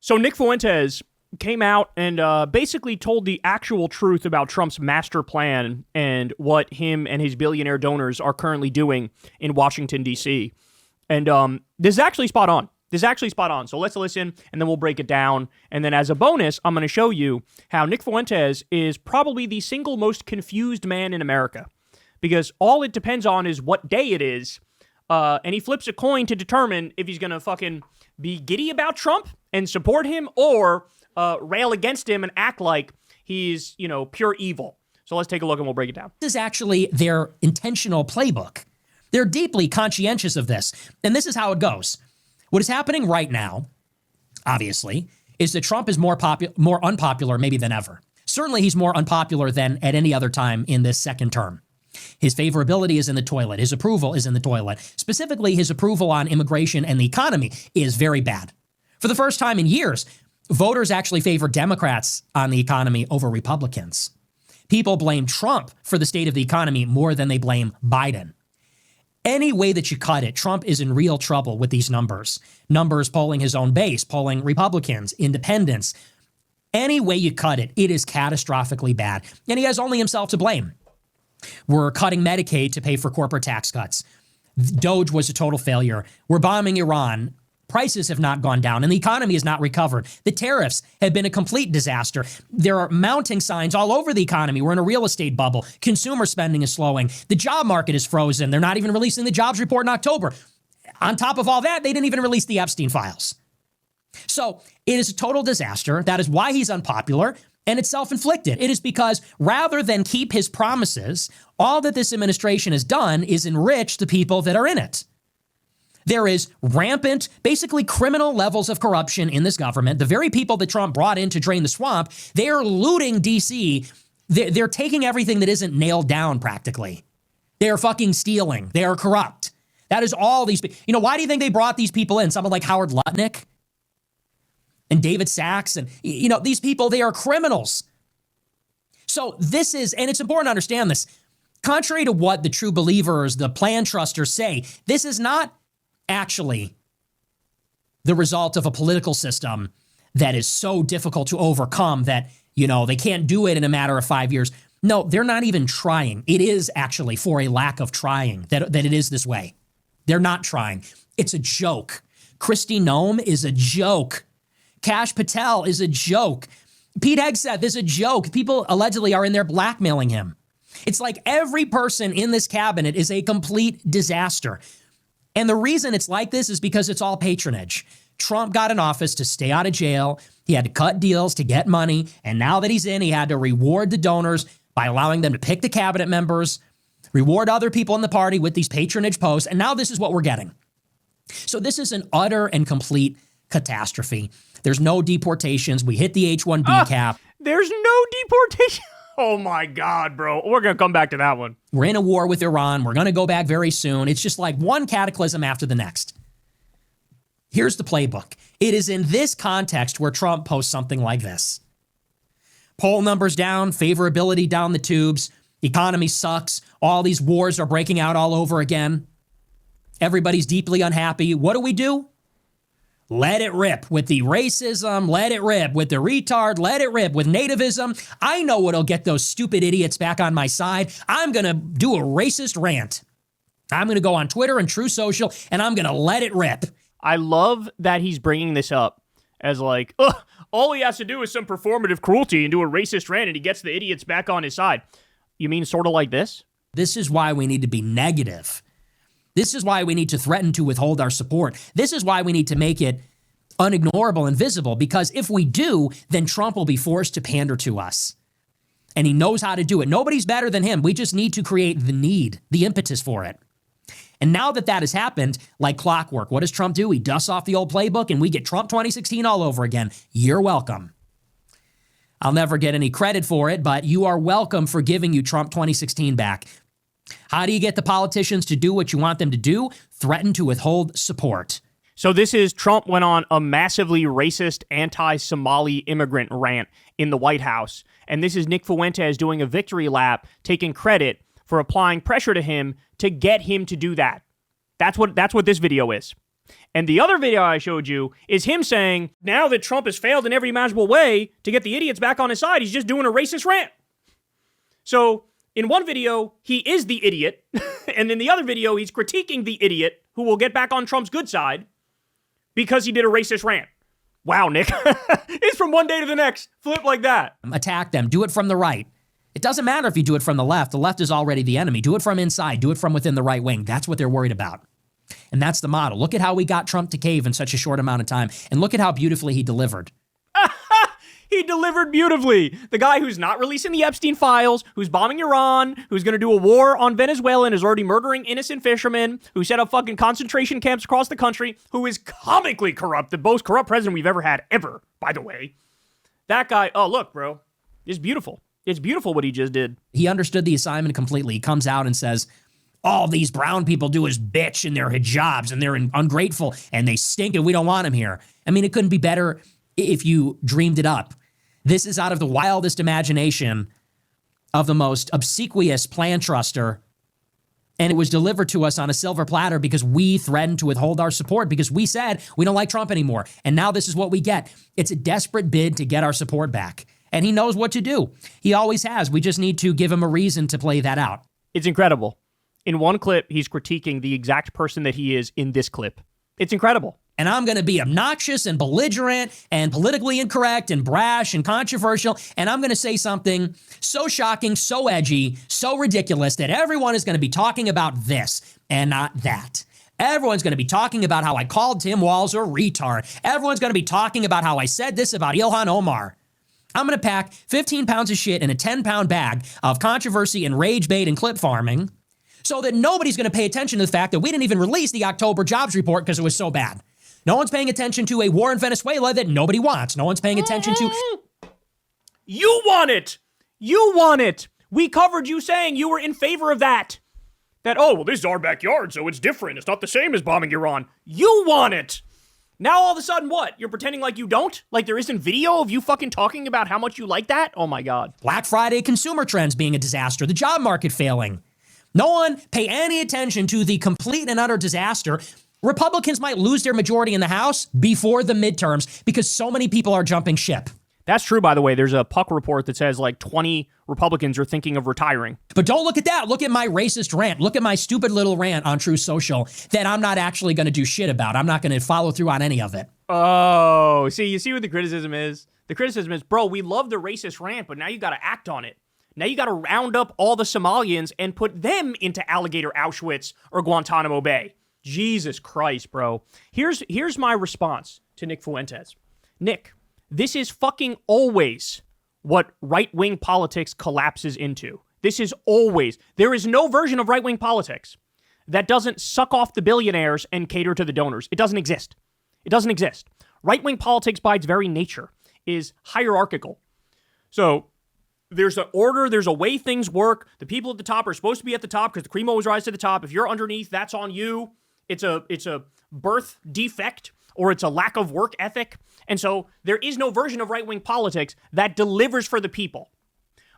So Nick Fuentes came out and basically told the actual truth about Trump's master plan and what him and his billionaire donors are currently doing in Washington, D.C. And this is actually spot on. So let's listen, and then we'll break it down. And then as a bonus, I'm going to show you how Nick Fuentes is probably the single most confused man in America. Because all it depends on is what day it is. And he flips a coin to determine if he's going to fucking be giddy about Trump and support him or rail against him and act like he's, pure evil. So let's take a look and we'll break it down. This is actually their intentional playbook. They're deeply conscientious of this. And this is how it goes. What is happening right now, obviously, is that Trump is more unpopular maybe than ever. Certainly he's more unpopular than at any other time in this second term. His favorability is in the toilet. His approval is in the toilet. Specifically, his approval on immigration and the economy is very bad. For the first time in years, voters actually favor Democrats on the economy over Republicans. People blame Trump for the state of the economy more than they blame Biden. Any way that you cut it, Trump is in real trouble with these numbers. Numbers polling his own base, polling Republicans, independents. Any way you cut it, it is catastrophically bad. And he has only himself to blame. We're cutting Medicaid to pay for corporate tax cuts. Doge was a total failure. We're bombing Iran. Prices have not gone down and the economy has not recovered. The tariffs have been a complete disaster. There are mounting signs all over the economy. We're in a real estate bubble. Consumer spending is slowing. The job market is frozen. They're not even releasing the jobs report in October. On top of all that, they didn't even release the Epstein files. So it is a total disaster. That is why he's unpopular. And it's self-inflicted. It is because rather than keep his promises, all that this administration has done is enrich the people that are in it. There is rampant, basically criminal levels of corruption in this government. The very people that Trump brought in to drain the swamp, they are looting D.C. They're taking everything that isn't nailed down practically. They are fucking stealing. They are corrupt. That is all these people. Why do you think they brought these people in? Someone like Howard Lutnick? And David Sachs, and these people, they are criminals. So this is, and it's important to understand this, contrary to what the true believers, the plan trusters say, this is not actually the result of a political system that is so difficult to overcome that, they can't do it in a matter of 5 years. No, they're not even trying. It is actually for a lack of trying that it is this way. They're not trying. It's a joke. Kristi Noem is a joke. Kash Patel is a joke. Pete Hegseth is a joke. People allegedly are in there blackmailing him. It's like every person in this cabinet is a complete disaster. And the reason it's like this is because it's all patronage. Trump got in office to stay out of jail. He had to cut deals to get money. And now that he's in, he had to reward the donors by allowing them to pick the cabinet members, reward other people in the party with these patronage posts. And now this is what we're getting. So this is an utter and complete catastrophe. There's no deportations. We hit the H-1B cap. There's no deportation. Oh my God, bro. We're going to come back to that one. We're in a war with Iran. We're going to go back very soon. It's just like one cataclysm after the next. Here's the playbook. It is in this context where Trump posts something like this. Poll numbers down, favorability down the tubes, economy sucks, all these wars are breaking out all over again. Everybody's deeply unhappy. What do? Let it rip with the racism, let it rip with the retard, let it rip with nativism. I know what'll get those stupid idiots back on my side. I'm going to do a racist rant. I'm going to go on Twitter and True Social, and I'm going to let it rip. I love that he's bringing this up as like, all he has to do is some performative cruelty and do a racist rant, and he gets the idiots back on his side. You mean sort of like this? This is why we need to be negative. This is why we need to threaten to withhold our support. This is why we need to make it unignorable and visible, because if we do, then Trump will be forced to pander to us. And he knows how to do it. Nobody's better than him. We just need to create the impetus for it. And now that that has happened, like clockwork, what does Trump do? He dusts off the old playbook and we get Trump 2016 all over again. You're welcome. I'll never get any credit for it, but you are welcome for giving you Trump 2016 back. How do you get the politicians to do what you want them to do? Threaten to withhold support. So this is Trump went on a massively racist anti-Somali immigrant rant in the White House. And this is Nick Fuentes doing a victory lap, taking credit for applying pressure to him to get him to do that. That's what this video is. And the other video I showed you is him saying, now that Trump has failed in every imaginable way to get the idiots back on his side, he's just doing a racist rant. So in one video, he is the idiot. And in the other video, he's critiquing the idiot who will get back on Trump's good side because he did a racist rant. Wow, Nick. It's from one day to the next. Flip like that. Attack them. Do it from the right. It doesn't matter if you do it from the left. The left is already the enemy. Do it from inside. Do it from within the right wing. That's what they're worried about. And that's the model. Look at how we got Trump to cave in such a short amount of time. And look at how beautifully he delivered. He delivered beautifully. The guy who's not releasing the Epstein files, who's bombing Iran, who's going to do a war on Venezuela and is already murdering innocent fishermen, who set up fucking concentration camps across the country, who is comically corrupt, the most corrupt president we've ever had, ever, by the way. That guy, oh, look, bro, it's beautiful. It's beautiful what he just did. He understood the assignment completely. He comes out and says, all these brown people do is bitch in their hijabs and they're ungrateful and they stink and we don't want them here. I mean, it couldn't be better if you dreamed it up. This is out of the wildest imagination of the most obsequious plan truster. And it was delivered to us on a silver platter because we threatened to withhold our support because we said we don't like Trump anymore. And now this is what we get. It's a desperate bid to get our support back. And he knows what to do. He always has. We just need to give him a reason to play that out. It's incredible. In one clip, he's critiquing the exact person that he is in this clip. It's incredible. And I'm going to be obnoxious and belligerent and politically incorrect and brash and controversial. And I'm going to say something so shocking, so edgy, so ridiculous that everyone is going to be talking about this and not that. Everyone's going to be talking about how I called Tim Walz a retard. Everyone's going to be talking about how I said this about Ilhan Omar. I'm going to pack 15 pounds of shit in a 10-pound bag of controversy and rage bait and clip farming so that nobody's going to pay attention to the fact that we didn't even release the October jobs report because it was so bad. No one's paying attention to a war in Venezuela that nobody wants. No one's paying attention to... You want it! You want it! We covered you saying you were in favor of that. That, oh, well, this is our backyard, so it's different. It's not the same as bombing Iran. You want it! Now all of a sudden, what? You're pretending like you don't? Like there isn't video of you fucking talking about how much you like that? Oh my God. Black Friday consumer trends being a disaster, the job market failing. No one pay any attention to the complete and utter disaster. Republicans might lose their majority in the House before the midterms because so many people are jumping ship. That's true, by the way. There's a Puck report that says like 20 Republicans are thinking of retiring. But don't look at that. Look at my racist rant. Look at my stupid little rant on True Social that I'm not actually going to do shit about. I'm not going to follow through on any of it. Oh, see, you see what the criticism is? The criticism is, bro, we love the racist rant, but now you got to act on it. Now you got to round up all the Somalians and put them into alligator Auschwitz or Guantanamo Bay. Jesus Christ, bro. Here's my response to Nick Fuentes. Nick, this is fucking always what right-wing politics collapses into. This is always. There is no version of right-wing politics that doesn't suck off the billionaires and cater to the donors. It doesn't exist. It doesn't exist. Right-wing politics by its very nature is hierarchical. So there's an order, there's a way things work. The people at the top are supposed to be at the top because the cream always rises to the top. If you're underneath, that's on you. It's a birth defect or it's a lack of work ethic. And so there is no version of right-wing politics that delivers for the people.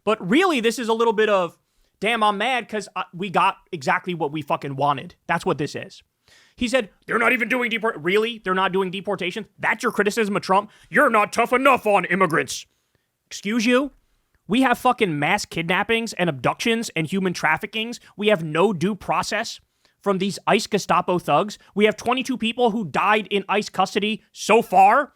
But really, this is a little bit of, damn, I'm mad because we got exactly what we fucking wanted. That's what this is. He said, they're not even doing deportation. Really? They're not doing deportation? That's your criticism of Trump? You're not tough enough on immigrants. Excuse you? We have fucking mass kidnappings and abductions and human traffickings. We have no due process from these ICE Gestapo thugs. We have 22 people who died in ICE custody so far.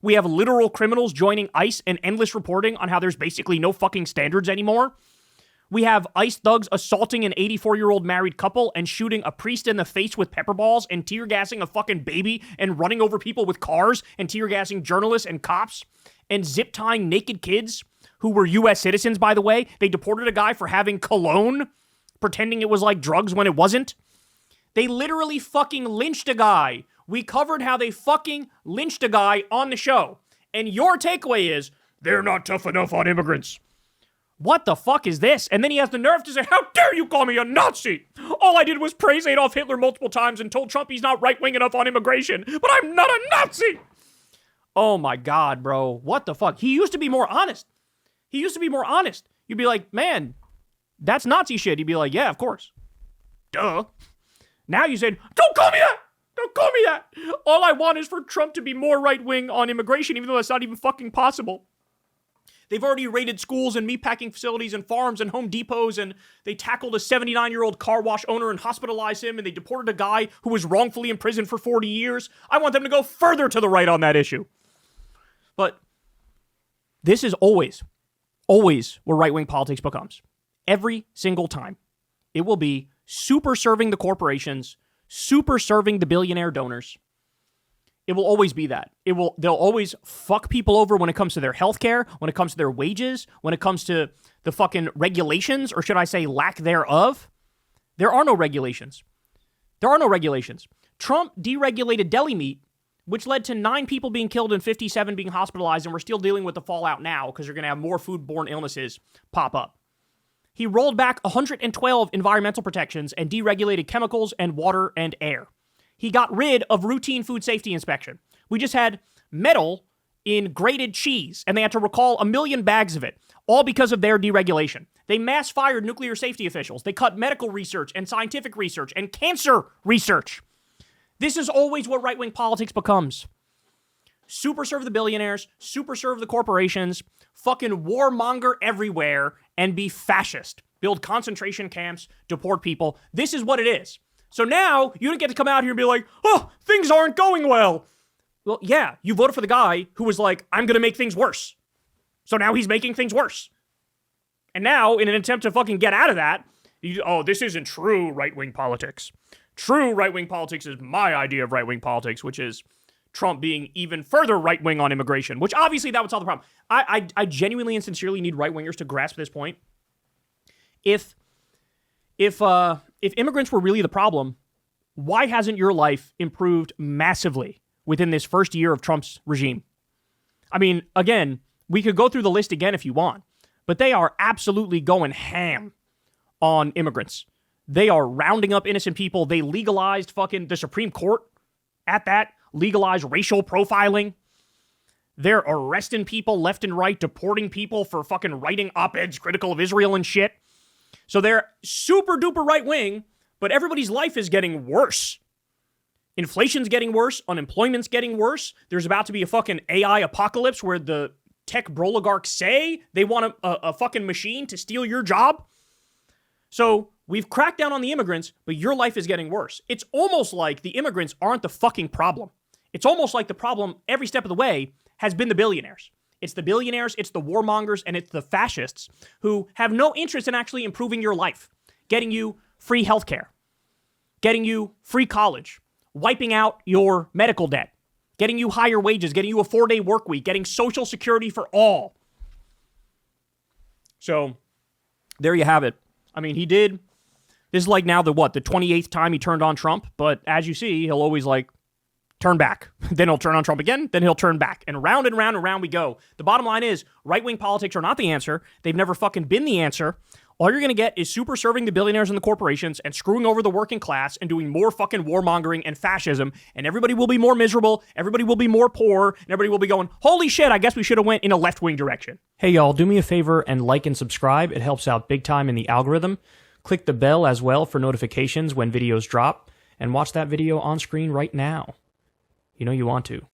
We have literal criminals joining ICE and endless reporting on how there's basically no fucking standards anymore. We have ICE thugs assaulting an 84-year-old married couple and shooting a priest in the face with pepper balls and tear gassing a fucking baby and running over people with cars and tear gassing journalists and cops and zip tying naked kids who were U.S. citizens, by the way. They deported a guy for having cologne, pretending it was like drugs when it wasn't. They literally fucking lynched a guy. We covered how they fucking lynched a guy on the show. And your takeaway is, they're not tough enough on immigrants. What the fuck is this? And then he has the nerve to say, how dare you call me a Nazi? All I did was praise Adolf Hitler multiple times and told Trump he's not right-wing enough on immigration. But I'm not a Nazi! Oh my God, bro. What the fuck? He used to be more honest. You'd be like, man, that's Nazi shit. He'd be like, yeah, of course. Duh. Now you said, don't call me that! Don't Don't call me that. All I want is for Trump to be more right-wing on immigration, even though that's not even fucking possible. They've already raided schools and meatpacking facilities and farms and Home Depots, and they tackled a 79-year-old car wash owner and hospitalized him, and they deported a guy who was wrongfully imprisoned for 40 years. I want them to go further to the right on that issue. But this is always where right-wing politics becomes. Every single time. It will be super serving the corporations, super serving the billionaire donors. It will always be that. They'll always fuck people over when it comes to their healthcare, when it comes to their wages, when it comes to the fucking regulations, or should I say lack thereof. There are no regulations. Trump deregulated deli meat, which led to 9 people being killed and 57 being hospitalized, and we're still dealing with the fallout now because you're going to have more foodborne illnesses pop up. He rolled back 112 environmental protections and deregulated chemicals and water and air. He got rid of routine food safety inspection. We just had metal in grated cheese, and they had to recall 1 million bags of it, all because of their deregulation. They mass fired nuclear safety officials. They cut medical research and scientific research and cancer research. This is always what right-wing politics becomes. Super serve the billionaires, super serve the corporations, fucking warmonger everywhere, and be fascist. Build concentration camps, deport people. This is what it is. So now, you don't get to come out here and be like, oh, things aren't going well. Well, yeah, you voted for the guy who was like, I'm going to make things worse. So now he's making things worse. And now, in an attempt to fucking get out of that, this isn't true right-wing politics. True right-wing politics is my idea of right-wing politics, which is Trump being even further right-wing on immigration, which obviously that would solve the problem. I genuinely and sincerely need right-wingers to grasp this point. If immigrants were really the problem, why hasn't your life improved massively within this first year of Trump's regime? I mean, again, we could go through the list again if you want, but they are absolutely going ham on immigrants. They are rounding up innocent people. They legalized fucking the Supreme Court at that, legalized racial profiling. They're arresting people left and right, deporting people for fucking writing op-eds critical of Israel and shit. So they're super duper right wing, but everybody's life is getting worse. Inflation's getting worse. Unemployment's getting worse. There's about to be a fucking AI apocalypse where the tech broligarchs say they want a fucking machine to steal your job. So we've cracked down on the immigrants, but your life is getting worse. It's almost like the immigrants aren't the fucking problem. It's almost like the problem every step of the way has been the billionaires. It's the billionaires, it's the warmongers, and it's the fascists who have no interest in actually improving your life, getting you free healthcare, getting you free college, wiping out your medical debt, getting you higher wages, getting you a 4-day work week, getting Social Security for all. So there you have it. I mean, he did. This is like now the 28th time he turned on Trump, but as you see, he'll always turn back. Then he'll turn on Trump again, then he'll turn back. And round and round and round we go. The bottom line is, right-wing politics are not the answer. They've never fucking been the answer. All you're going to get is super serving the billionaires and the corporations and screwing over the working class and doing more fucking warmongering and fascism. And everybody will be more miserable. Everybody will be more poor. And everybody will be going, holy shit, I guess we should have went in a left-wing direction. Hey, y'all, do me a favor and like and subscribe. It helps out big time in the algorithm. Click the bell as well for notifications when videos drop. And watch that video on screen right now. You know you want to.